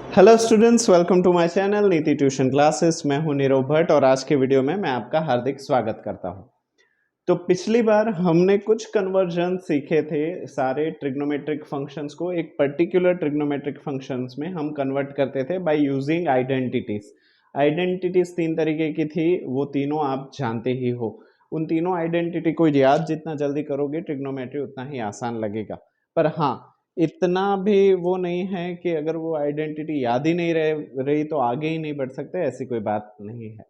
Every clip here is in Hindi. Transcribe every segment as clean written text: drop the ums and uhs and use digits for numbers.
Hello students, welcome to my channel Niti tuition classes. मैं हूं नीरव भट्ट और आज के वीडियो में मैं आपका हार्दिक स्वागत करता हूं। तो पिछली बार हमने कुछ कन्वर्जन सीखे थे। सारे ट्रिग्नोमेट्रिक फंक्शंस को एक पर्टिकुलर ट्रिग्नोमेट्रिक फंक्शंस में हम कन्वर्ट करते थे बाय यूजिंग आइडेंटिटीज। आइडेंटिटीज तीन तरीके की थी, वो तीनों आप जानते ही हो। उन तीनों आइडेंटिटी को याद जितना जल्दी करोगे ट्रिग्नोमेट्री उतना ही आसान लगेगा। पर हाँ, इतना भी वो नहीं है कि अगर वो आइडेंटिटी याद ही नहीं रही तो आगे ही नहीं बढ़ सकते, ऐसी कोई बात नहीं है।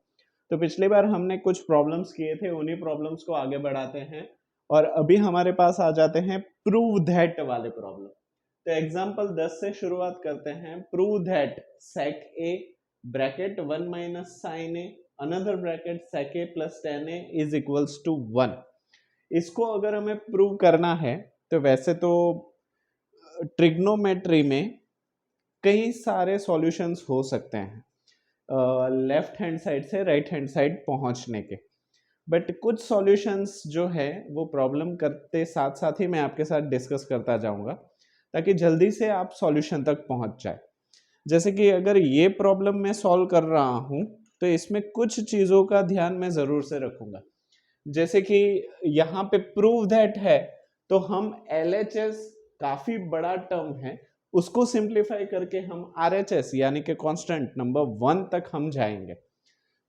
तो पिछली बार हमने कुछ प्रॉब्लम्स किए थे, उन्हीं प्रॉब्लम्स को आगे बढ़ाते हैं और अभी हमारे पास आ जाते हैं प्रूव दैट वाले प्रॉब्लम। तो एग्जांपल 10 से शुरुआत करते हैं। Prove that sec a bracket 1 minus sine A another bracket sec a plus tan a is equals to 1। इसको अगर हमें प्रूव करना है तो वैसे तो ट्रिग्नोमेट्री में कई सारे सॉल्यूशंस हो सकते हैं लेफ्ट हैंड साइड से राइट हैंड साइड पहुंचने के, बट कुछ सॉल्यूशंस जो है वो प्रॉब्लम करते साथ साथ ही मैं आपके साथ डिस्कस करता जाऊंगा ताकि जल्दी से आप सॉल्यूशन तक पहुंच जाए। जैसे कि अगर ये प्रॉब्लम मैं सॉल्व कर रहा हूं तो इसमें कुछ चीज़ों का ध्यान मैं ज़रूर से रखूंगा। जैसे कि यहाँ पे प्रूव दैट है तो हम LHS काफ़ी बड़ा टर्म है, उसको सिंप्लीफाई करके हम RHS यानी कि कांस्टेंट नंबर 1 तक हम जाएंगे।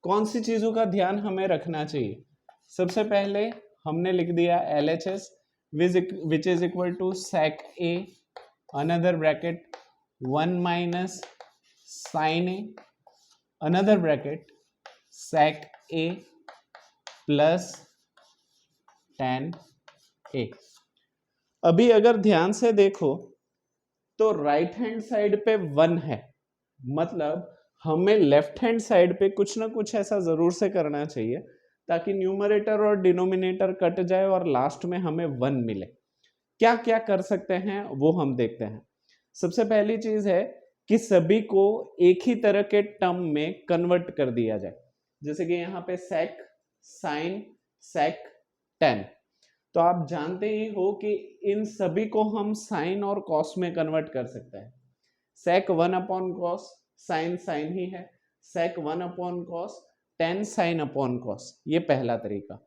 कौन सी चीज़ों का ध्यान हमें रखना चाहिए? सबसे पहले हमने लिख दिया LHS which is equal to sec a another bracket 1 minus sine A another bracket sec a plus tan a। अभी अगर ध्यान से देखो तो राइट हैंड साइड पे 1 है, मतलब हमें लेफ्ट हैंड साइड पे कुछ ना कुछ ऐसा जरूर से करना चाहिए ताकि न्यूमरेटर और डिनोमिनेटर कट जाए और लास्ट में हमें 1 मिले। क्या क्या कर सकते हैं वो हम देखते हैं। सबसे पहली चीज है कि सभी को एक ही तरह के टर्म में कन्वर्ट कर दिया जाए। जैसे कि यहाँ पे sec, sin, sec, tan, तो आप जानते ही हो कि इन सभी को हम साइन और कॉस में कन्वर्ट कर सकते हैं। sec 1 upon cos, sine sine ही है, sec 1 upon cos, tan sine upon cos, ये पहला तरीका।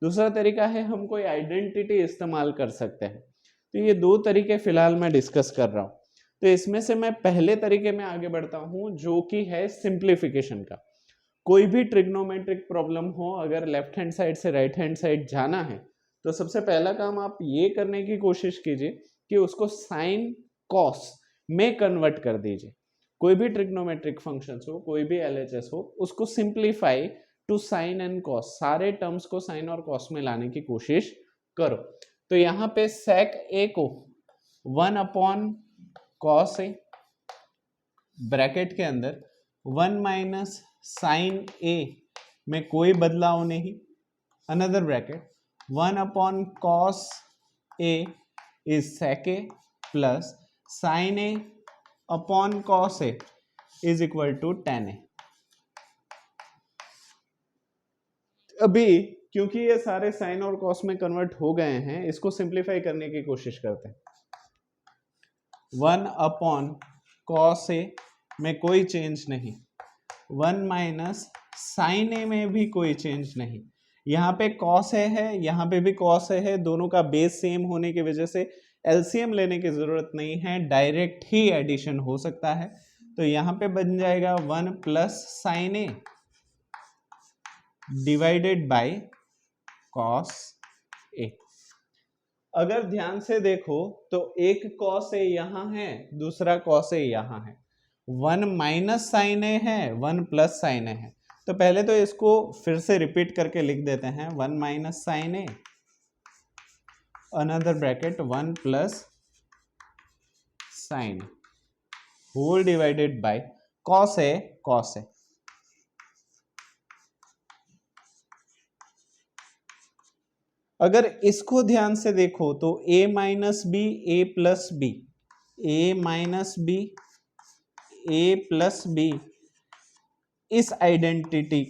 दूसरा तरीका है हम कोई आइडेंटिटी इस्तेमाल कर सकते हैं। तो ये दो तरीके फिलहाल मैं डिस्कस कर रहा हूँ। तो इसमें से मैं पहले तरीके में आगे बढ़ता हूँ जो कि है सिंप्लीफिकेशन का। कोई भी ट्रिग्नोमेट्रिक प्रॉब्लम हो, अगर लेफ्ट हैंड साइड से राइट हैंड साइड जाना है तो सबसे पहला काम आप ये करने की कोशिश कीजिए कि उसको साइन कॉस में कन्वर्ट कर दीजिए। कोई भी ट्रिग्नोमेट्रिक फंक्शन हो, कोई भी LHS हो, उसको simplify to sine and cos, सारे टर्म्स को साइन और कॉस में लाने की कोशिश करो। तो यहाँ पे sec a को 1 अपॉन कॉस ए ब्रैकेट के अंदर 1 माइनस साइन ए में कोई बदलाव नहीं, another bracket 1 upon cos A is sec a plus sine A upon cos A is equal to tan a। अभी क्योंकि ये सारे साइन और कॉस में कन्वर्ट हो गए हैं, इसको सिंप्लीफाई करने की कोशिश करते हैं। 1 अपॉन कॉस ए में कोई चेंज नहीं, 1 माइनस साइन ए में भी कोई चेंज नहीं। यहाँ पे कॉस ए है, यहाँ पे भी कॉस ए है, दोनों का बेस सेम होने की वजह से LCM लेने की जरूरत नहीं है, डायरेक्ट ही एडिशन हो सकता है। तो यहाँ पे बन जाएगा 1 plus sine A divided by cos A. अगर ध्यान से देखो तो एक कॉस ए यहाँ है, दूसरा कॉस ए यहाँ है, 1 माइनस साइन ए है, 1 प्लस साइन ए है। तो पहले तो इसको फिर से रिपीट करके लिख देते हैं, 1 minus sine A another bracket 1 plus sine whole divided by cos A cos A. अगर इसको ध्यान से देखो तो a minus B A plus B, A minus B A plus B, इस आइडेंटिटी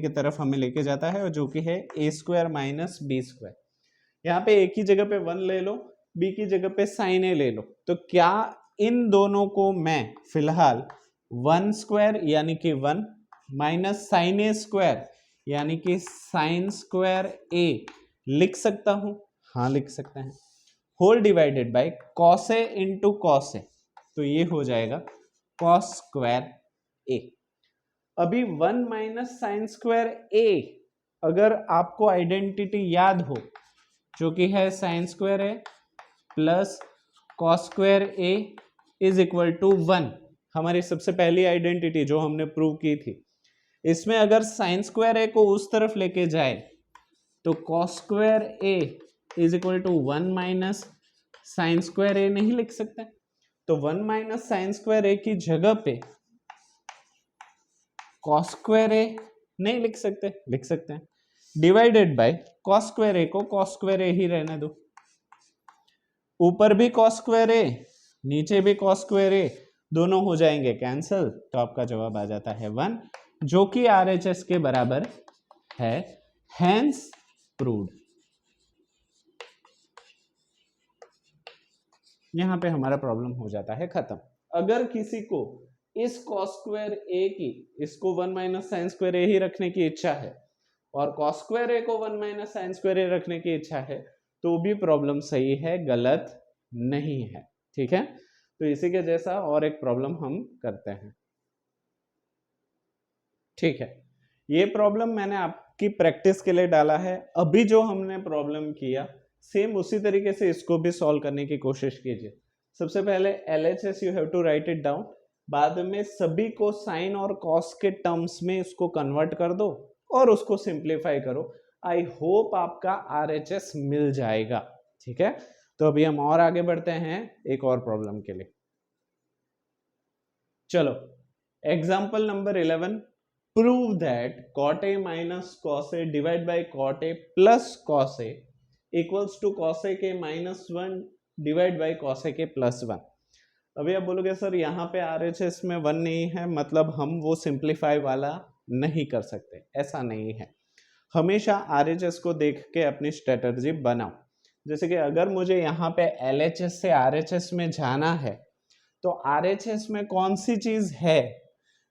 की तरफ हमें लेके जाता है, और जो कि है a square minus B square. यहाँ पे एक ही जगह पे 1 ले लो, b की जगह पे साइन ए ले लो, तो क्या इन दोनों को मैं फिलहाल 1 स्क्वायर यानी कि 1 माइनस साइन ए स्क्वायर यानी कि साइन स्क्वायर ए लिख सकता हूं, हाँ लिख सकते हैं, whole divided by cos A into cos A, तो ये हो जाएगा कॉस स्क्वायर ए। अभी 1 माइनस साइन स्क्वायर ए, अगर आपको आइडेंटिटी याद हो जो कि है sine square A plus cos square A is equal to 1, हमारी सबसे पहली आइडेंटिटी जो हमने प्रूव की थी, इसमें अगर साइन स्क्वायर ए को उस तरफ लेके जाए तो cos square A is equal to 1 minus sine square A नहीं लिख सकते, तो 1 माइनस साइन स्क्वायर ए की जगह पे कॉस स्क्वायर ए नहीं लिख सकते, लिख सकते हैं, डिवाइडेड बाय कॉस स्क्वायर ए को कॉस स्क्वायर ए ही रहने दो, ऊपर भी कॉस स्क्वायर ए नीचे भी कॉस स्क्वायर ए, दोनों हो जाएंगे कैंसिल, तो आपका जवाब आ जाता है 1 जो कि RHS के बराबर है, हेंस प्रूव्ड। यहां पे हमारा प्रॉब्लम हो जाता है खत्म। अगर किसी को इस कॉस स्क्वायर ए की, इसको 1 माइनस साइन स्क्वायर ए ही रखने की इच्छा है और कॉस स्क्वायर ए को 1 माइनस साइन स्क्वायर ए रखने की इच्छा है, तो भी प्रॉब्लम सही है, गलत नहीं है, ठीक है। तो इसी के जैसा और एक प्रॉब्लम हम करते हैं, ठीक है। ये प्रॉब्लम मैंने आपकी प्रैक्टिस के लिए डाला है, अभी जो हमने प्रॉब्लम किया सेम उसी तरीके से इसको भी सॉल्व करने की कोशिश कीजिए। सबसे पहले LHS you have to write it down, बाद में सभी को साइन और कॉस के टर्म्स में इसको कन्वर्ट कर दो और उसको सिंप्लीफाई करो। आई होप आपका RHS मिल जाएगा, ठीक है। तो अभी हम और आगे बढ़ते हैं एक और प्रॉब्लम के लिए। चलो example number 11, prove that cot a minus cos a divide by cot a plus cos a equals to cos a के minus 1 divide by cos a के प्लस 1। अभी आप बोलोगे सर यहाँ पे RHS में 1 नहीं है, मतलब हम वो सिंप्लीफाई वाला नहीं कर सकते, ऐसा नहीं है। हमेशा RHS को देख के अपनी स्ट्रेटजी बनाओ। जैसे कि अगर मुझे यहाँ पे LHS से RHS में जाना है तो RHS में कौन सी चीज है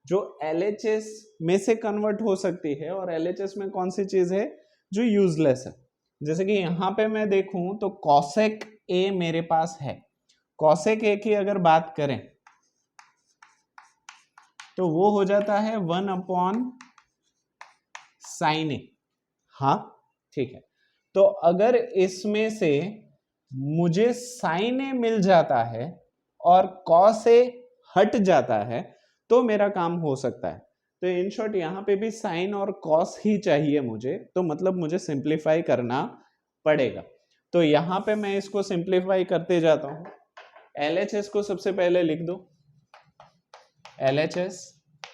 जो LHS में से कन्वर्ट हो सकती है और LHS में कौन सी चीज है जो यूजलेस है। जैसे कि यहाँ पे मैं देखूं तो cosec A मेरे पास है, cosec A की अगर बात करें तो वो हो जाता है 1 अपॉन साइन ए, हाँ ठीक है। तो अगर इसमें से मुझे साइन ए मिल जाता है और कॉस ए हट जाता है तो मेरा काम हो सकता है। तो इन शॉर्ट यहाँ पे भी साइन और कॉस ही चाहिए मुझे, तो मतलब मुझे सिंप्लीफाई करना पड़ेगा। तो यहाँ पे मैं इसको सिंप्लीफाई करते जाता हूँ। LHS को सबसे पहले लिख दो, LHS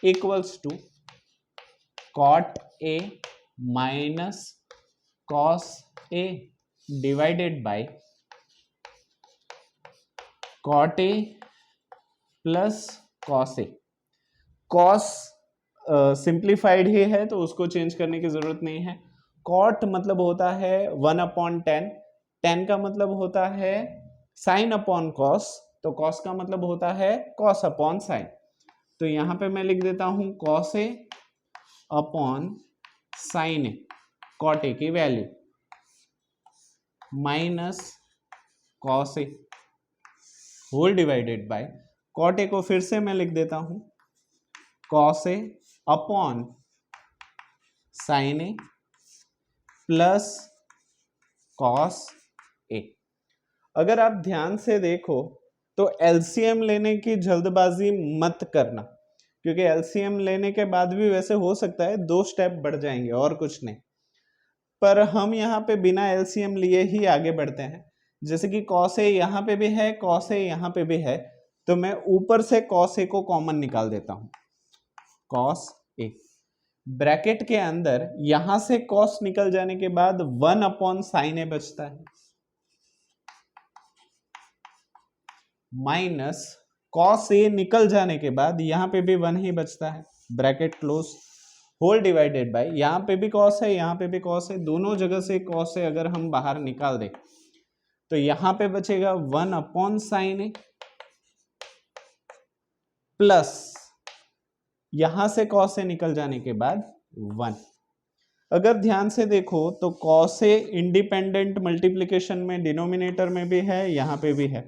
equals to cot A minus cos A divided by cot A plus cos A। cos simplified ही है तो उसको चेंज करने की जरूरत नहीं है। cot मतलब होता है 1 अपॉन 10, 10 का मतलब होता है साइन अपॉन cos, तो cos का मतलब होता है cos अपॉन साइन। तो यहाँ पे मैं लिख देता हूँ cos A upon sine A, cot A की value minus cos A whole divided by cot A को फिर से मैं लिख देता हूं cos A upon sign A plus cos A। अगर आप ध्यान से देखो तो LCM लेने की जल्दबाजी मत करना, क्योंकि LCM लेने के बाद भी वैसे हो सकता है 2 स्टेप बढ़ जाएंगे और कुछ नहीं, पर हम यहाँ पे बिना LCM लिए ही आगे बढ़ते हैं। जैसे कि cos A यहाँ पे भी है, cos A यहाँ पे भी है, तो मैं ऊपर से cos A को कॉमन निकाल देता हूँ, cos A ब्रैकेट के अंदर यहां से cos निकल जाने के बाद 1 अपॉन साइन A बचता है माइनस cos A निकल जाने के बाद यहां पे भी 1 ही बचता है, bracket close, whole divided by यहाँ पे भी cos है यहाँ पे भी cos है, दोनों जगह से cos है अगर हम बाहर निकाल दें तो यहाँ पे बचेगा 1 अपॉन साइन ए प्लस यहां से कॉस से निकल जाने के बाद 1। अगर ध्यान से देखो तो कॉस से इंडिपेंडेंट मल्टीप्लिकेशन में डिनोमिनेटर में भी है, यहां पे भी है,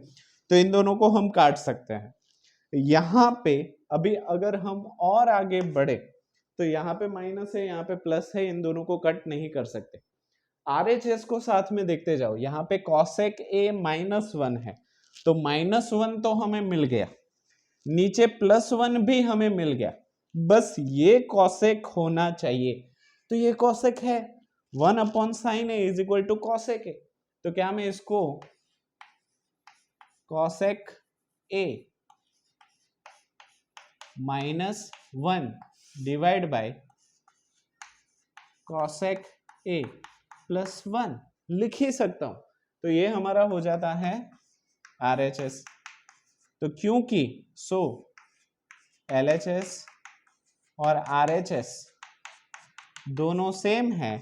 तो इन दोनों को हम काट सकते हैं। यहां पे अभी अगर हम और आगे बढ़े तो यहाँ पे माइनस है, यहाँ पे प्लस है, इन दोनों को कट नहीं कर सकते। RHS को साथ में देखते जाओ, यहाँ पे कॉसेक ए -1 है, तो -1 तो हमें मिल गया, नीचे +1 भी हमें मिल गया, बस ये कॉसेक होना चाहिए। तो ये कॉसेक है, 1/sin A is equal to cosec A. तो क्या मैं इसको cosec A -1 divide by cosec A +1 लिख ही सकता हूं। तो ये हमारा हो जाता है RHS। तो क्योंकि LHS और RHS दोनों सेम है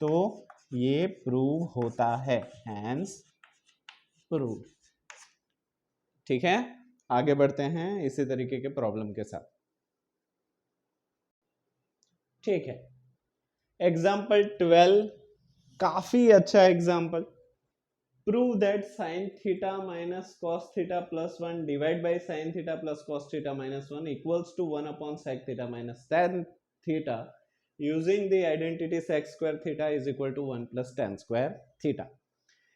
तो ये प्रूव होता है, हैंस प्रूव। ठीक है, आगे बढ़ते हैं इसी तरीके के प्रॉब्लम के साथ। ठीक है, एग्जाम्पल 12 काफी अच्छा example. Prove that sin theta minus cos theta +1 divide by sin theta plus cos theta -1 equals to 1/sec theta minus tan theta using the identity sec square theta is equal to 1 + tan square theta.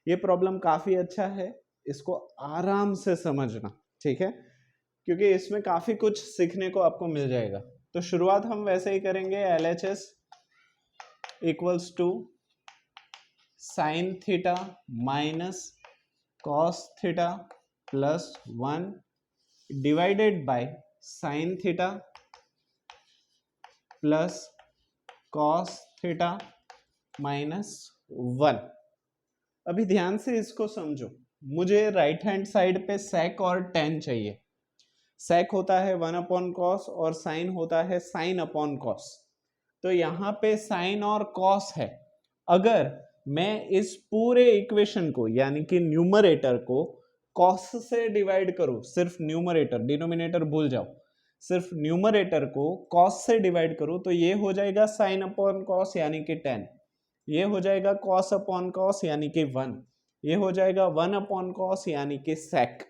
ये प्रॉब्लम काफी अच्छा है, इसको आराम से समझना, ठीक है, क्योंकि इसमें काफी कुछ सीखने को आपको मिल जाएगा। तो शुरुआत हम वैसे ही करेंगे, LHS equals to sin theta minus cos theta +1 divided by sin theta plus cos theta -1। अभी ध्यान से इसको समझो, मुझे राइट हैंड साइड पे sec और tan चाहिए। sec होता है 1/cos और sin होता है sin/cos। तो यहाँ पे sin और cos है। अगर मैं इस पूरे इक्वेशन को यानी कि न्यूमरेटर को cos से डिवाइड करूं, सिर्फ न्यूमरेटर, डिनोमिनेटर भूल जाओ, सिर्फ न्यूमरेटर को cos से डिवाइड करूं तो ये हो जाएगा sin/cos यानी कि tan, ये हो जाएगा cos/cos यानी कि 1, ये हो जाएगा 1/cos यानी कि sec।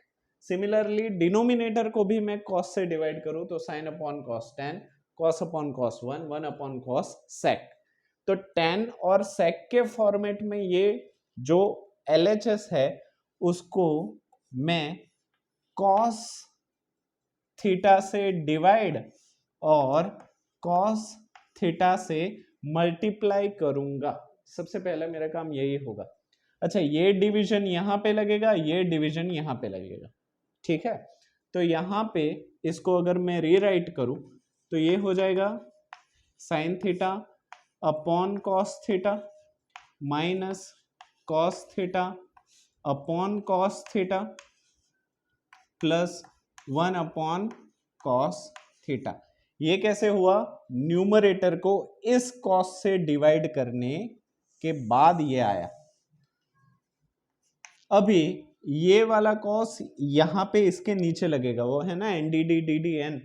सिमिलरली डिनोमिनेटर को भी मैं cos से डिवाइड करूं तो sin/cos tan, cos/cos 1, 1/cos sec। तो tan और sec के फॉर्मेट में ये जो LHS है उसको मैं cos थीटा से डिवाइड और cos थीटा से मल्टीप्लाई करूंगा। सबसे पहला मेरा काम यही होगा। अच्छा, ये डिवीजन यहां पे लगेगा, ये डिवीजन यहां पे लगेगा, ठीक है। तो यहां पे इसको अगर मैं रीराइट करूं तो ये हो जाएगा sin theta upon cos theta minus cos theta upon cos theta plus 1/cos theta. ये कैसे हुआ? न्यूमरेटर को इस cos से डिवाइड करने के बाद ये आया। अभी ये वाला cos यहां पे इसके नीचे लगेगा, वो है ना NDD/DDN,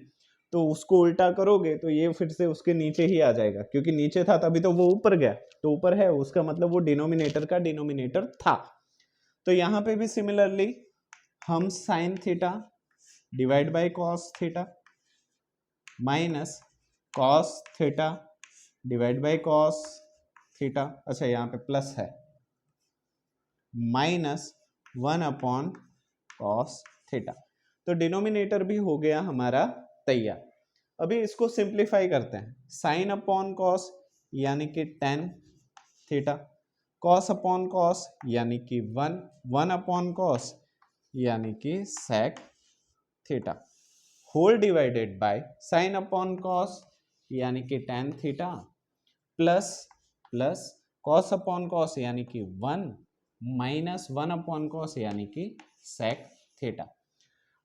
तो उसको उल्टा करोगे तो ये फिर से उसके नीचे ही आ जाएगा, क्योंकि नीचे था तभी तो वो ऊपर गया, तो ऊपर है उसका मतलब वो डिनोमिनेटर का डिनोमिनेटर था। तो यहां पे भी सिमिलरली हम sin theta divide by cos theta minus cos theta divide by cos theta, अच्छा यहाँ पे प्लस है, माइनस 1/cos थीटा। तो डिनोमिनेटर भी हो गया हमारा तैयार। अभी इसको सिंप्लीफाई करते हैं, sin/cos यानी कि tan थीटा, cos/cos यानी कि 1/cos यानी कि sec theta, whole divided by sin/cos यानी कि tan थीटा प्लस cos/cos यानी कि 1 माइनस 1/cos यानी कि sec थीटा।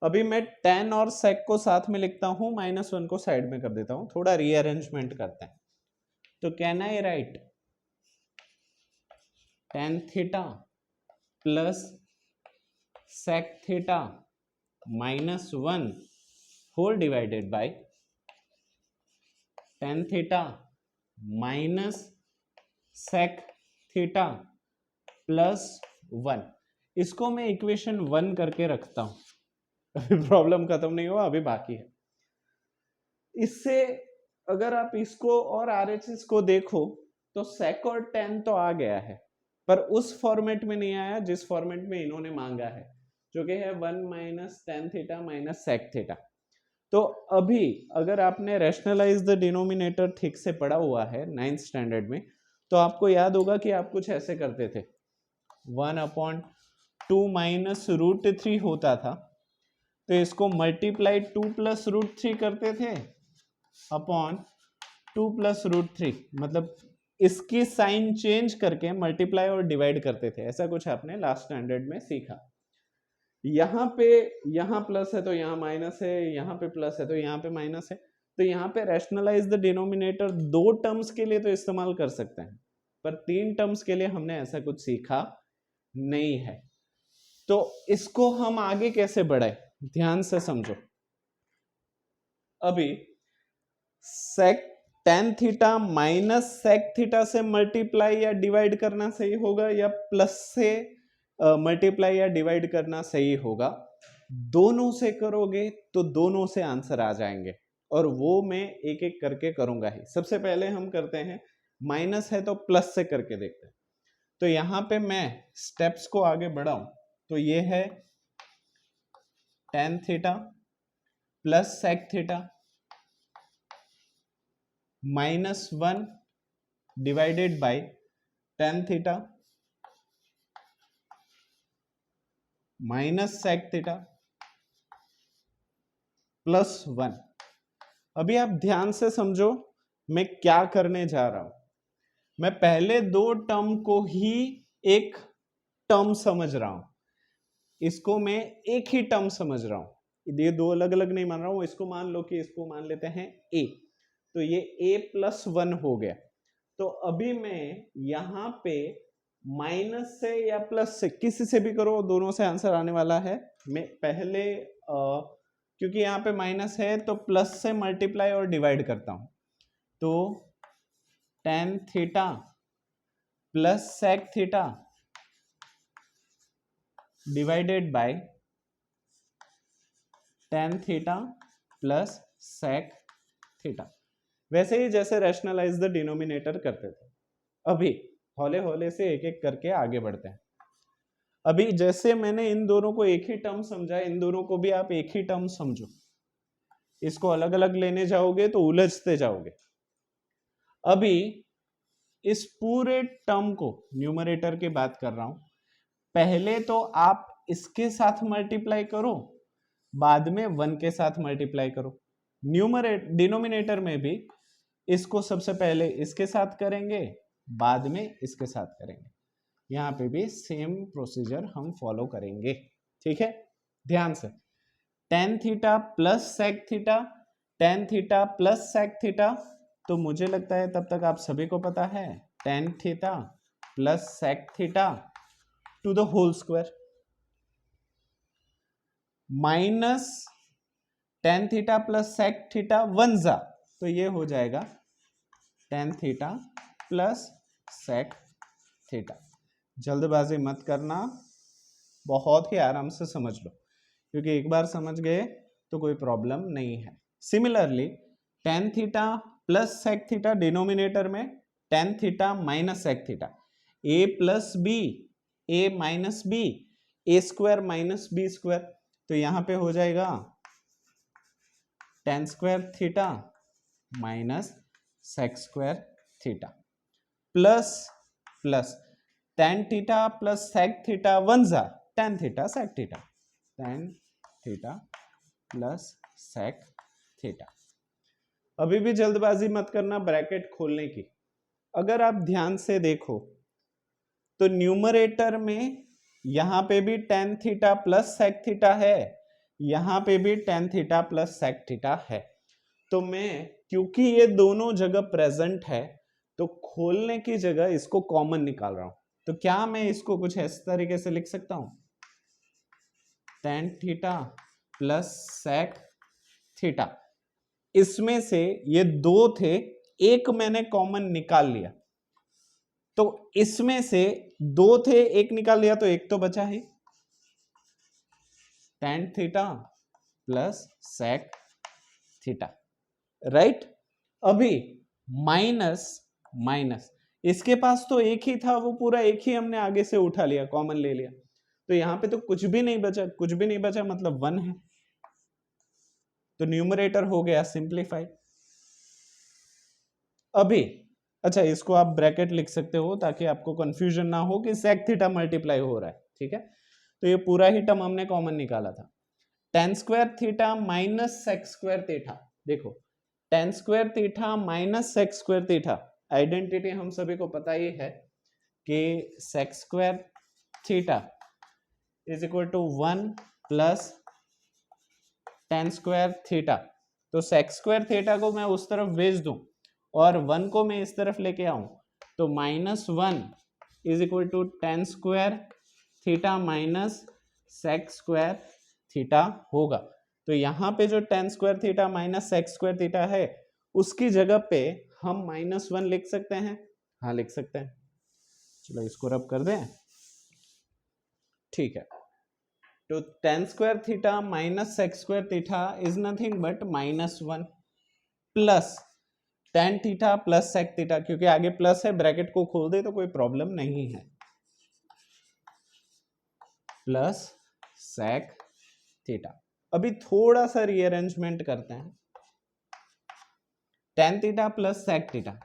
अभी मैं tan और sec को साथ में लिखता हूं, -1 को साइड में कर देता हूं, थोड़ा रीअरेंजमेंट करते हैं। तो can I write tan theta plus sec theta -1 whole divided by tan theta minus sec theta plus 1। इसको मैं इक्वेशन 1 करके रखता हूं। अभी प्रॉब्लम खत्म नहीं हुआ, अभी बाकी है। इससे अगर आप इसको और RHS को देखो तो sec और tan तो आ गया है, पर उस फॉर्मेट में नहीं आया जिस फॉर्मेट में इन्होंने मांगा है, जो कि है 1 minus tan theta minus sec theta. तो अभी अगर आपने रैशनलाइज द डिनोमिनेटर ठीक से पढ़ा हुआ है 9th स्टैंडर्ड में, तो आपको याद होगा कि आप कुछ ऐसे करते थे, 1/2 माइनस √3 होता था, तो इसको मल्टीप्लाई 2 प्लस √3 करते थे अपॉन 2 प्लस √3, मतलब इसकी साइन चेंज करके मल्टीप्लाई और डिवाइड करते थे। ऐसा कुछ आपने लास्ट स्टैंडर्ड में सीखा। यहाँ पे यहाँ प्लस है तो यहाँ माइनस है, यहाँ पे प्लस है तो यहाँ पे माइनस है, तो यहाँ पे रैशनलाइज द डिनोमिनेटर 2 टर्म्स के लिए तो इस्तेमाल कर सकते हैं, पर 3 टर्म्स के लिए हमने ऐसा कुछ सीखा नहीं है। तो इसको हम आगे कैसे बढ़ाए, ध्यान से समझो। अभी sec tan theta minus sec theta से मल्टीप्लाई या डिवाइड करना सही होगा, या प्लस से मल्टीप्लाई या डिवाइड करना सही होगा? दोनों से करोगे तो दोनों से आंसर आ जाएंगे, और वो मैं एक एक करके करूंगा ही। सबसे पहले हम करते हैं, माइनस है तो प्लस से करके देखते हैं। तो यहां पे मैं स्टेप्स को आगे बढ़ाऊं तो ये है tan theta plus sec theta -1 divided by tan theta minus sec theta plus 1। अभी आप ध्यान से समझो मैं क्या करने जा रहा हूं। मैं पहले 2 टर्म को ही एक टर्म समझ रहा हूं, इसको मैं एक ही टर्म समझ रहा हूं, ये 2 अलग अलग नहीं मान रहा हूं। इसको मान लो कि इसको मान लेते हैं a, तो ये a+1 हो गया। तो अभी मैं यहां पे माइनस से या प्लस से, किसी से भी करो, दोनों से आंसर आने वाला है। मैं पहले क्योंकि यहाँ पे माइनस है तो प्लस से मल्टीप्लाई और डिवाइड करता हूं, तो tan theta plus sec theta divided by tan theta plus sec theta, वैसे ही जैसे रैशनलाइज द डिनोमिनेटर करते थे। अभी हौले हौले से एक एक करके आगे बढ़ते हैं। अभी जैसे मैंने इन दोनों को एक ही टर्म समझा, इन दोनों को भी आप एक ही टर्म समझो। इसको अलग अलग लेने जाओगे तो उलझते जाओगे। अभी इस पूरे टर्म को, न्यूमरेटर की बात कर रहा हूं, पहले तो आप इसके साथ मल्टीप्लाई करो, बाद में 1 के साथ मल्टीप्लाई करो। डिनोमिनेटर में भी इसको सबसे पहले इसके साथ करेंगे, बाद में इसके साथ करेंगे। यहाँ पे भी सेम प्रोसीजर हम फॉलो करेंगे, ठीक है? ध्यान से, tan theta plus sec theta, tan theta plus sec theta, तो मुझे लगता है तब तक आप सभी को पता है tan theta plus sec theta to the whole square minus tan theta plus sec theta 1 जा, तो ये हो जाएगा tan theta plus sec theta. जल्दबाजी मत करना, बहुत ही आराम से समझ लो, क्योंकि एक बार समझ गए तो कोई प्रॉब्लम नहीं है। Similarly tan theta plus sec theta denominator में tan theta minus sec theta, a plus B a minus B, A square minus B square, तो यहां पे हो जाएगा tan square theta minus sec square theta plus plus tan theta plus sec theta 1 जा, tan theta sec theta, tan theta plus sec theta. अभी भी जल्दबाजी मत करना ब्रैकेट खोलने की। अगर आप ध्यान से देखो तो न्यूमरेटर में यहां पे भी tan theta plus sec theta है, यहां पे भी tan theta plus sec theta है। तो मैं, क्योंकि ये दोनों जगह प्रेजेंट है, तो खोलने की जगह इसको कॉमन निकाल रहा हूं। तो क्या मैं इसको कुछ इस तरीके से लिख सकता हूं, tan theta plus sec theta, इसमें से ये दो थे, एक मैंने कॉमन निकाल लिया, तो इसमें से दो थे एक निकाल लिया तो एक तो बचा ही, tan theta plus sec theta, right. अभी माइनस माइनस, इसके पास तो एक ही था, वो पूरा एक ही हमने आगे से उठा लिया, कॉमन ले लिया, तो यहां पे तो कुछ भी नहीं बचा, कुछ भी नहीं बचा मतलब 1 है, तो न्यूमरेटर हो गया सिंप्लीफाई। अभी अच्छा, इसको आप ब्रैकेट लिख सकते हो ताकि आपको कंफ्यूजन ना हो कि sec थीटा मल्टीप्लाई हो रहा है, ठीक है। तो ये पूरा ही टर्म हमने कॉमन निकाला था, tan square theta minus sec square theta, देखो tan square theta minus sec square theta, identity हम सभी को पता ही है कि sec square theta is equal to 1 plus tan square theta, तो sec स्क्वायर थीटा को मैं उस तरफ भेज दूं और 1 को मैं इस तरफ लेके आऊं, तो -1 is equal to tan square theta minus sec square theta होगा। तो यहाँ पे जो tan square theta minus sec square theta है, उसकी जगह पे हम -1 लिख सकते हैं, हाँ लिख सकते हैं, चलो इसको रब कर दें, ठीक है। तो tan square theta minus sec square theta is nothing but -1 plus tan theta plus sec theta, क्योंकि आगे प्लस है, ब्रैकेट को खोल दे तो कोई प्रॉब्लम नहीं है, प्लस sec थीटा। अभी थोड़ा सा रीअरेंजमेंट करते हैं, tan theta plus sec theta,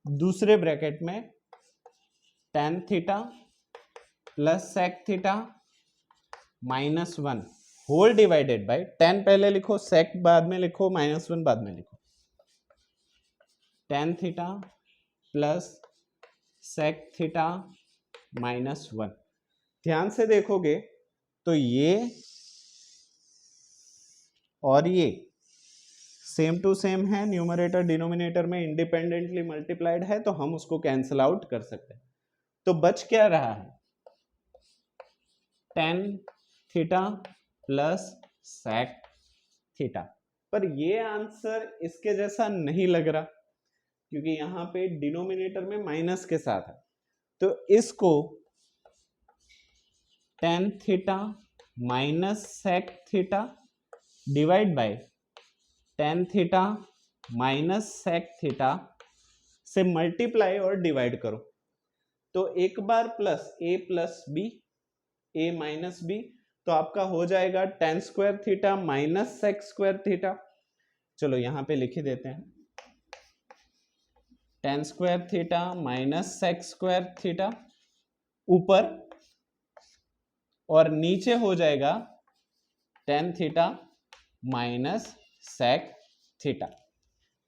दूसरे ब्रैकेट में tan theta plus sec theta -1 whole divided by, tan पहले लिखो, sec बाद में लिखो, -1 बाद में लिखो, tan theta plus sec theta -1। ध्यान से देखोगे तो ये और ये सेम टू सेम है, न्यूमरेटर डिनोमिनेटर में इंडिपेंडेंटली मल्टीप्लाइड है, तो हम उसको कैंसिल आउट कर सकते हैं। तो बच क्या रहा है, tan theta plus sec theta, पर ये आंसर इसके जैसा नहीं लग रहा, क्योंकि यहाँ पे डिनोमिनेटर में माइनस के साथ है, तो इसको tan theta minus sec theta divide by tan theta minus sec theta से मल्टीप्लाई और डिवाइड करो, तो एक बार plus a plus B, a minus B, तो आपका हो जाएगा tan square theta minus sec square theta. चलो यहां पे लिख ही देते हैं, tan square theta minus sec square theta ऊपर, और नीचे हो जाएगा tan theta minus sec theta,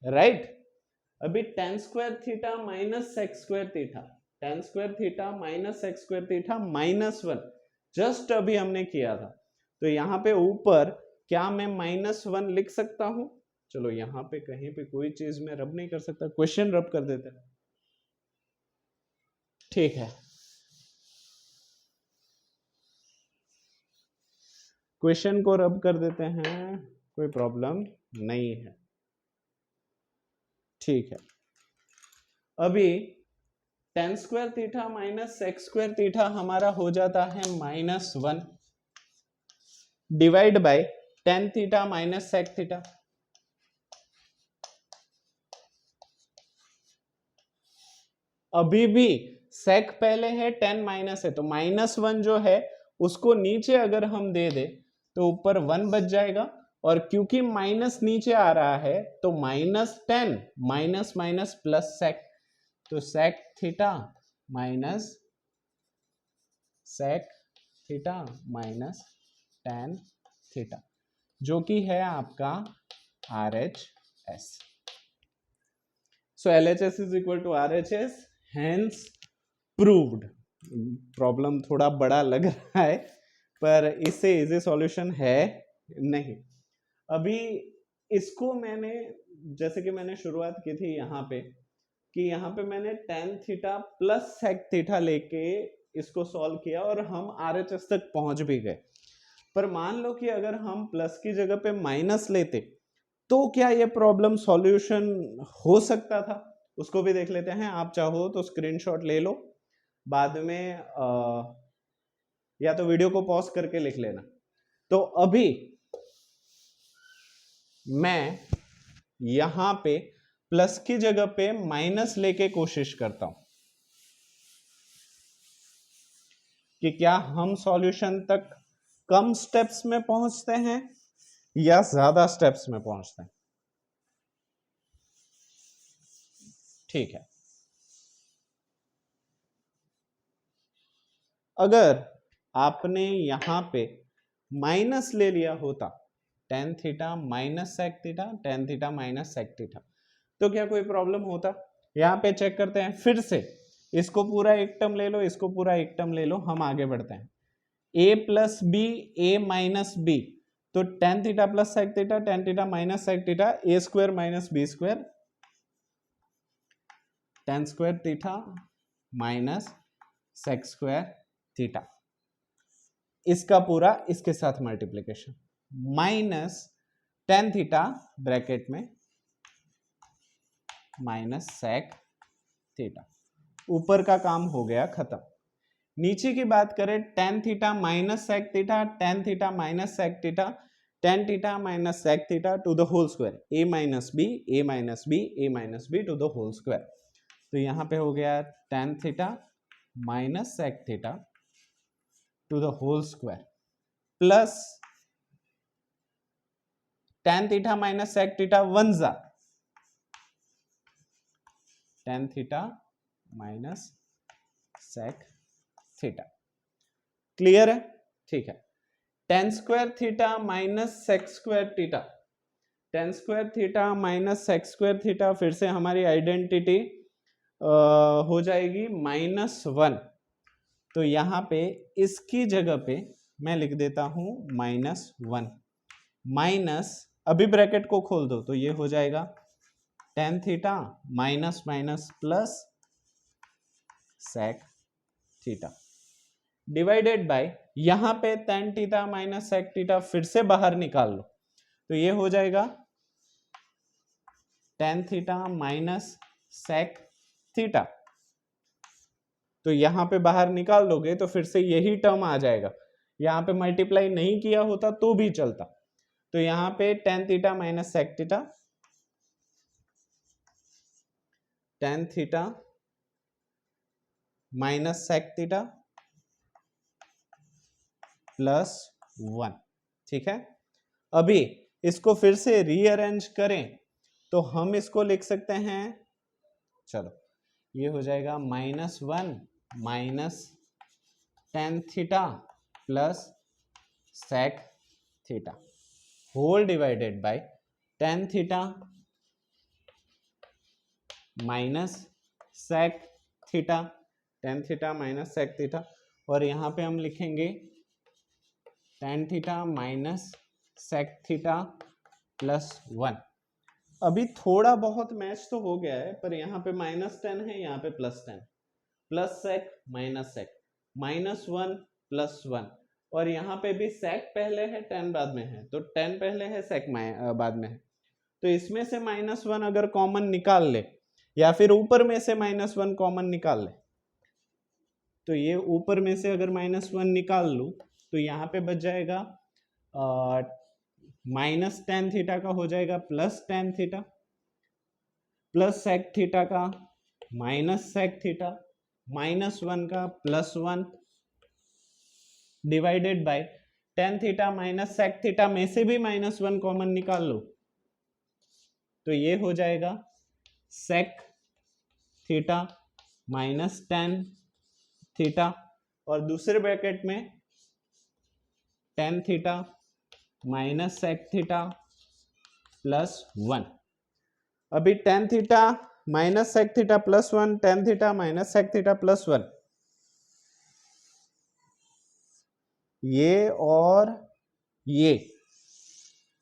right. अभी tan square theta minus sec square theta, tan square theta minus sec square theta -1 just अभी हमने किया था, तो यहाँ पे ऊपर क्या मैं -1 लिख सकता हूं, चलो यहाँ पे कहीं पे कोई चीज में रब नहीं कर सकता, क्वेश्चन रब कर देते हैं, ठीक है, क्वेश्चन को रब कर देते हैं, कोई प्रॉब्लम नहीं है, ठीक है। अभी tan square theta minus sec square theta हमारा हो जाता है -1 divide by tan theta minus sec theta, अभी भी sec पहले है, tan माइनस है, तो -1 जो है उसको नीचे अगर हम दे दे तो ऊपर 1 बच जाएगा, और क्योंकि माइनस नीचे आ रहा है तो -10 माइनस माइनस प्लस sec, तो sec theta minus sec theta minus tan theta, जो कि है आपका RHS। So LHS is equal to RHS, hence proved. Problem थोड़ा बड़ा लग रहा है, पर इससे इजी सॉल्यूशन है नहीं। अभी इसको मैंने, जैसे कि मैंने शुरुआत की थी यहाँ पे, कि यहाँ पे मैंने tan theta plus sec theta लेके इसको सॉल्व किया और हम RHS तक पहुंच भी गए। पर मान लो कि अगर हम प्लस की जगह पे माइनस लेते तो क्या ये प्रॉब्लम सॉल्यूशन हो सकता था, उसको भी देख लेते हैं। आप चाहो तो स्क्रीनशॉट ले लो, बाद में या तो वीडियो को पॉज करके लिख लेना। तो अभी मैं यहां पे प्लस की जगह पे माइनस लेके कोशिश करता हूं कि क्या हम सॉल्यूशन तक कम स्टेप्स में पहुंचते हैं या ज्यादा स्टेप्स में पहुंचते हैं। ठीक है, अगर आपने यहां पे माइनस ले लिया होता tan theta minus sec theta, tan theta minus sec theta, तो क्या कोई प्रॉब्लम होता। यहां पे चेक करते हैं फिर से, इसको पूरा एक टर्म ले लो, इसको पूरा एक टर्म ले लो, हम आगे बढ़ते हैं। a plus B, A minus B, तो tan theta plus sec theta, tan theta minus sec theta, A square minus B square, tan square theta minus sec square theta, इसका पूरा इसके साथ multiplication, minus tan theta bracket में माइनस सेक थीटा। ऊपर का काम हो गया खत्म। नीचे की बात करें, tan theta minus sec theta, tan theta minus sec theta, tan theta minus sec theta to the whole square, A minus B, A minus B, A minus B to the whole square. तो यहां पे हो गया tan theta minus sec theta to the whole square plus tan theta minus sec theta one जा tan theta minus sec theta. Clear है? ठीक है। Tan square theta minus sec square theta, tan square theta minus sec square theta, फिर से हमारी आइडेंटिटी हो जाएगी माइनस वन। तो यहां पे इसकी जगह पे मैं लिख देता हूं माइनस वन, माइनस अभी ब्रैकेट को खोल दो तो ये हो जाएगा tan theta minus minus plus sec theta divided by, यहां पे tan theta minus sec theta फिर से बाहर निकाल लो तो ये हो जाएगा tan theta minus sec theta. तो यहां पे बाहर निकाल दोगे तो फिर से यही टर्म आ जाएगा, यहां पे मल्टीप्लाई नहीं किया होता तो भी चलता। तो यहां पे tan theta minus sec theta, tan theta minus sec theta plus one. ठीक है, अभी इसको फिर से रीअरेंज करें तो हम इसको लिख सकते हैं, चलो ये हो जाएगा minus one minus tan theta plus sec theta whole divided by tan theta minus sec theta, tan theta minus sec theta, और यहां पे हम लिखेंगे tan theta minus sec theta plus one. अभी थोड़ा बहुत मैच तो हो गया है, पर यहाँ पे माइनस टेन है, यहाँ पे plus tan, plus sec minus sec, minus one plus one, और यहाँ पे भी सेक पहले है टेन बाद में है, तो टेन पहले है सेक बाद में है। तो इसमें से माइनस वन अगर कॉमन निकाल ले या फिर ऊपर में से माइनस वन कॉमन निकाल ले, तो ये ऊपर में से अगर माइनस वन निकाल लूँ तो यहाँ पे बच जाएगा माइनस टेन थीटा का हो जाएगा plus tan theta, plus sec theta का minus sec theta, minus one का plus one, divided by tan theta minus sec theta में से भी माइनस वन कॉमन निकाल लो तो ये हो जाएगा sec theta minus tan theta, और दूसरे ब्रैकेट में tan theta minus sec theta plus one. अभी tan theta minus sec theta plus one, tan theta minus sec theta plus one, ये और ये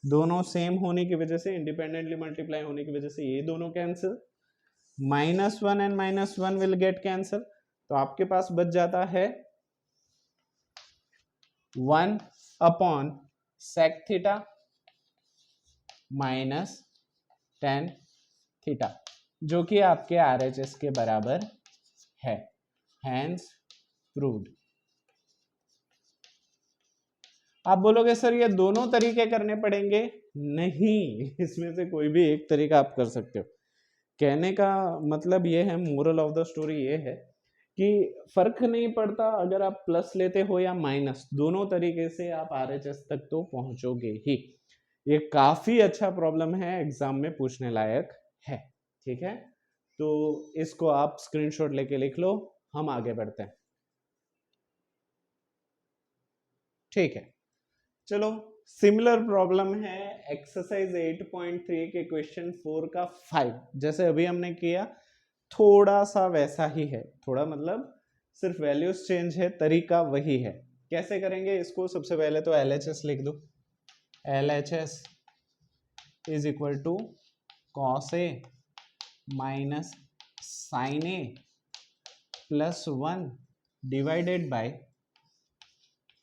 दोनों सेम होने की वजह से, इंडिपेंडेंटली मल्टीप्लाई होने की वजह से ये दोनों cancel, minus one and minus one will get cancel, तो आपके पास बच जाता है 1/sec theta minus tan theta, जो कि आपके RHS के बराबर है। Hence proved. आप बोलोगे सर ये दोनों तरीके करने पड़ेंगे? नहीं, इसमें से कोई भी एक तरीका आप कर सकते हो। कहने का मतलब ये है, मोरल ऑफ द स्टोरी ये है कि फर्क नहीं पड़ता अगर आप प्लस लेते हो या माइनस, दोनों तरीके से आप RHS तक तो पहुंचोगे ही। ये काफी अच्छा प्रॉब्लम है, एग्जाम में पूछने लायक है। ठीक है, तो इसको आप स्क्रीनशॉट लेके लिख लो, हम आगे बढ़ते हैं। ठीक है, चलो सिमिलर प्रॉब्लम है एक्सरसाइज 8.3 के क्वेश्चन 4 का 5। जैसे अभी हमने किया थोड़ा सा वैसा ही है, थोड़ा मतलब सिर्फ वैल्यूज चेंज है, तरीका वही है। कैसे करेंगे इसको? सबसे पहले तो LHS लिख दो। LHS is equal to cos A minus sin A plus 1 divided by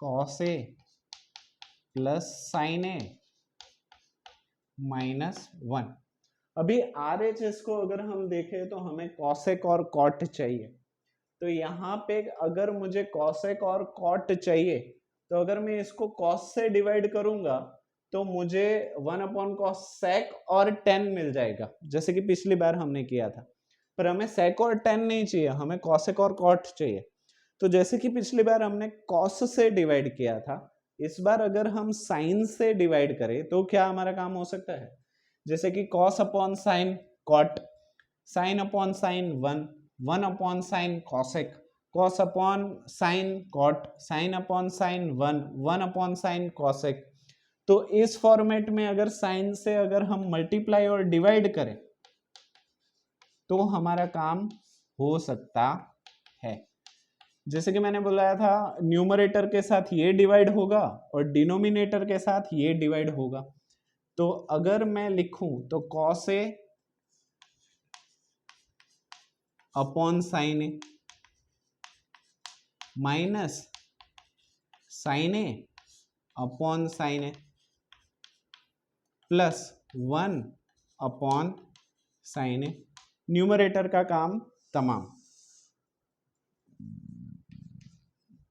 cos A plus sin A minus 1। अभी RHS को अगर हम देखें तो हमें cosec और cot चाहिए। तो यहाँ पे अगर मुझे cosec और cot चाहिए, तो अगर मैं इसको cos से डिवाइड करूंगा तो मुझे 1/cos sec और tan मिल जाएगा, जैसे कि पिछली बार हमने किया था। पर हमें sec और tan नहीं चाहिए, हमें cosec और cot चाहिए। तो जैसे कि पिछली बार हमने cos से डिवाइड किया था, इस बार अगर हम sin से डिवाइड करें तो क्या हमारा काम हो सकता है? जैसे कि cos upon sin cot, sin upon sin 1 upon sin cosec, cos upon sin cot, sin upon sin 1 upon sin cosec। तो इस फॉर्मेट में अगर sin से अगर हम मल्टीप्लाई और डिवाइड करें तो हमारा काम हो सकता है। जैसे कि मैंने बुलाया था, न्यूमरेटर के साथ ये डिवाइड होगा और डिनोमिनेटर के साथ ये डिवाइड होगा। तो अगर मैं लिखूं तो cos A upon sin A minus sin A upon sin A plus 1 upon sin A। Numerator का काम तमाम।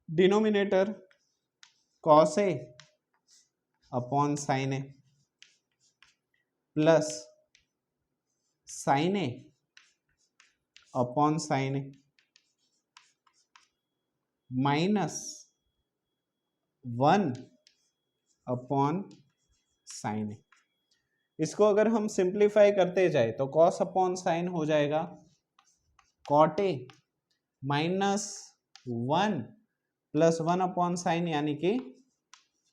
Denominator cos A upon sin A plus sin A upon sin A minus 1 upon sin A। इसको अगर हम सिंप्लीफाई करते जाए तो cos अपॉन sin हो जाएगा cot A minus 1 plus 1 upon sin यानी कि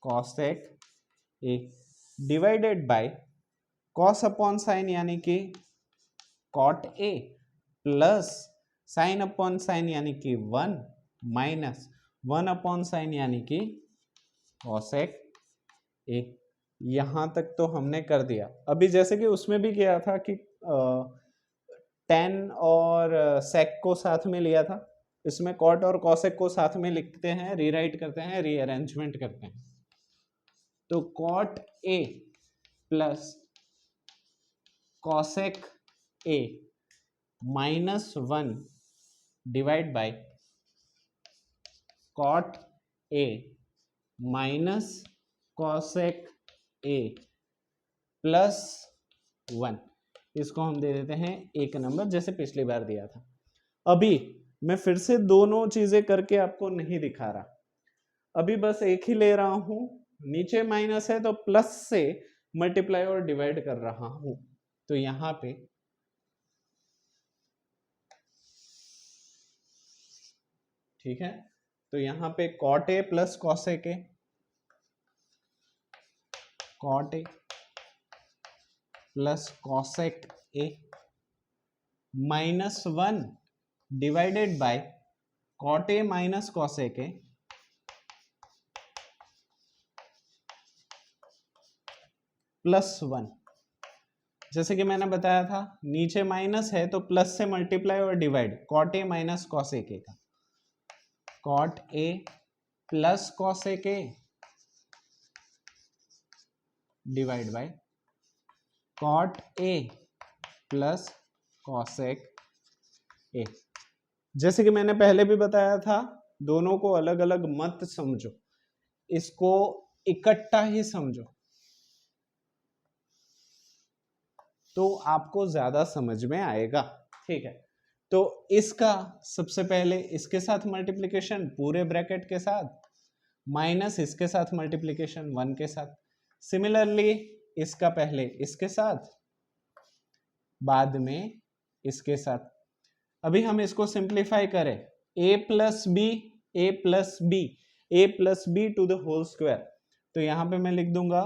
cosec A divided by cos upon sin यानी कि cot A plus sin upon sin यानी कि 1 माइनस 1 अपॉन sin यानी कि cosec A। यहां तक तो हमने कर दिया। अभी जैसे कि उसमें भी किया था कि tan और sec को साथ में लिया था, इसमें cot और cosec को साथ में लिखते हैं, रीराइट करते हैं, रीअरेंजमेंट करते हैं। तो cot A plus cosec A minus 1 divide by cot A minus cosec A plus 1, इसको हम दे देते हैं 1 नंबर, जैसे पिछली बार दिया था। अभी मैं फिर से दोनों चीजें करके आपको नहीं दिखा रहा, अभी बस एक ही ले रहा हूं। नीचे माइनस है तो प्लस से मल्टीप्लाई और डिवाइड कर रहा हूं। तो यहां पे ठीक है, तो यहां पे cot A plus cosec A, cot A plus cosec A minus 1 divided by cot A minus cosec A plus 1। जैसे कि मैंने बताया था, नीचे माइनस है तो प्लस से मल्टीप्लाई और divide cot A minus cosec A का। Cot A plus cosec A divide by cot A plus cosec A. जैसे कि मैंने पहले भी बताया था, दोनों को अलग अलग मत समझो, इसको इकट्ठा ही समझो तो आपको ज्यादा समझ में आएगा। ठीक है, तो इसका सबसे पहले इसके साथ मल्टीप्लिकेशन पूरे ब्रैकेट के साथ, माइनस इसके साथ मल्टीप्लिकेशन 1 के साथ। सिमिलरली इसका पहले इसके साथ, बाद में इसके साथ। अभी हम इसको सिंप्लीफाई करें, a plus B, A plus B, A plus B to the whole square, तो यहां पे मैं लिख दूंगा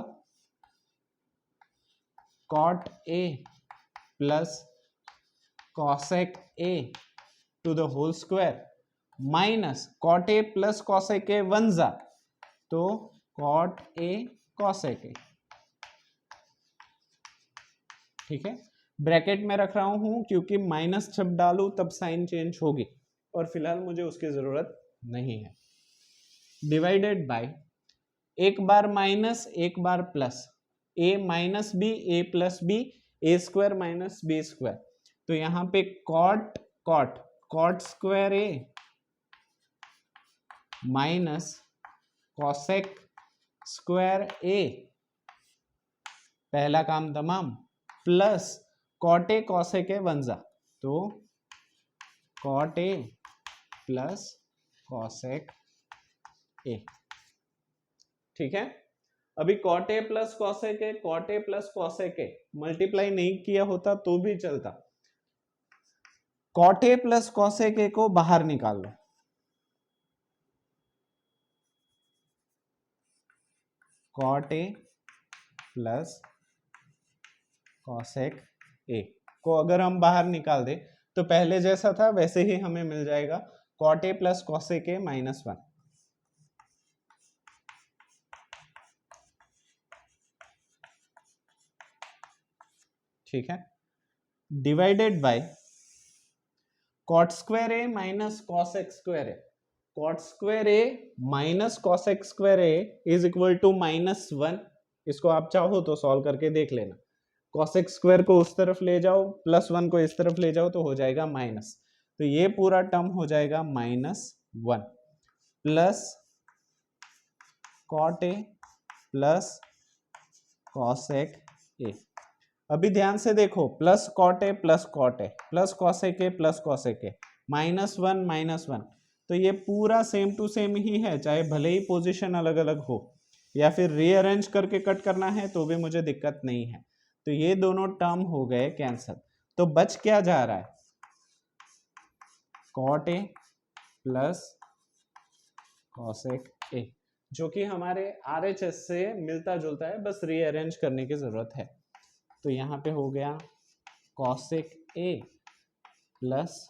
cot A plus cosec A to the whole square minus cot A plus cosec A 1 जा, तो कॉट ए कॉसेक ए। ठीक है, ब्रैकेट में रख रहा हूं क्योंकि माइनस जब डालू तब साइन चेंज होगी और फिलहाल मुझे उसकी जरूरत नहीं है। डिवाइडेड बाय एक बार माइनस एक बार plus, A minus B, A plus B, A square minus B square, तो यहां पे cot cot cot square A minus cosec square A, पहला काम तमाम, plus cot A cosec A 1 जा, तो cot A plus cosec A. ठीक है, अभी cot A plus cosec A, cot A plus cosec A multiply नहीं किया होता तो भी चलता, cot A plus cosec A को बाहर निकाल लो, cot A plus cosec A को अगर हम बाहर निकाल दे तो पहले जैसा था वैसे ही हमें मिल जाएगा cot A plus cosec A minus 1। ठीक है, divided by cot square A minus cosec square A, cot square A minus cosec square A is equal to -1। इसको आप चाहो तो सॉल्व करके देख लेना, कॉसेक स्क्वायर को उस तरफ ले जाओ, +1 को इस तरफ ले जाओ तो हो जाएगा माइनस, तो ये पूरा टर्म हो जाएगा -1 plus cot A plus cosec A. अभी ध्यान से देखो, plus cot A plus cot A plus cosec A plus cosec A, -1 तो ये पूरा सेम टू सेम ही है, चाहे भले ही पोजीशन अलग अलग हो या फिर रीअरेंज करके कट करना है तो भी मुझे दिक्कत नहीं है। तो ये दोनों टर्म हो गए कैंसल, तो बच क्या जा रहा है, cot A plus cosec A, जो कि हमारे RHS से मिलता जुलता है, बस रीअरेंज करने की जरूरत है। तो यहाँ पे हो गया cosec A plus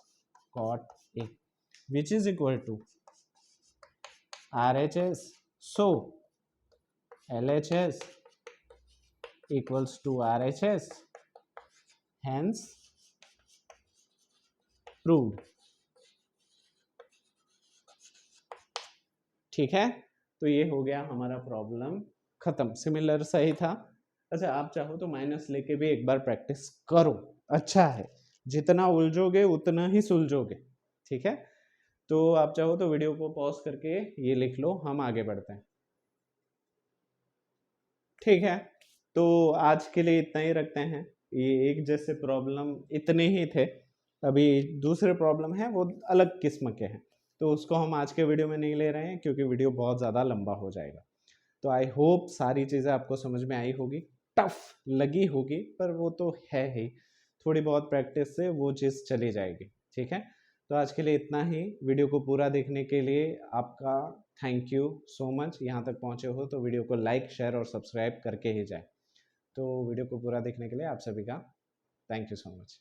cot A which is equal to RHS, so LHS equals to RHS, hence proved। ठीक है, तो ये हो गया हमारा प्रॉब्लम खत्म, सिमिलर सा ही था। अच्छा, आप चाहो तो माइनस लेके भी एक बार प्रैक्टिस करो, अच्छा है, जितना उलझोगे उतना ही सुलझोगे। ठीक है, तो आप चाहो तो वीडियो को पॉज करके ये लिख लो, हम आगे बढ़ते हैं। ठीक है, तो आज के लिए इतना ही रखते हैं, ये एक जैसे प्रॉब्लम इतने ही थे, अभी दूसरे प्रॉब्लम है वो अलग किस्म के हैं, तो उसको हम आज के वीडियो में नहीं ले रहे हैं क्योंकि वीडियो बहुत ज़्यादा लंबा हो जाएगा। तो आई होप सारी चीज़ें आपको समझ में आई होगी, टफ लगी होगी पर वो तो है ही, थोड़ी बहुत प्रैक्टिस से वो चीज़ चली जाएगी। ठीक है, तो आज के लिए इतना ही, वीडियो को पूरा देखने के लिए आपका थैंक यू सो मच। यहाँ तक पहुँचे हो तो वीडियो को लाइक शेयर और सब्सक्राइब करके ही जाए। तो वीडियो को पूरा देखने के लिए आप सभी का थैंक यू सो मच।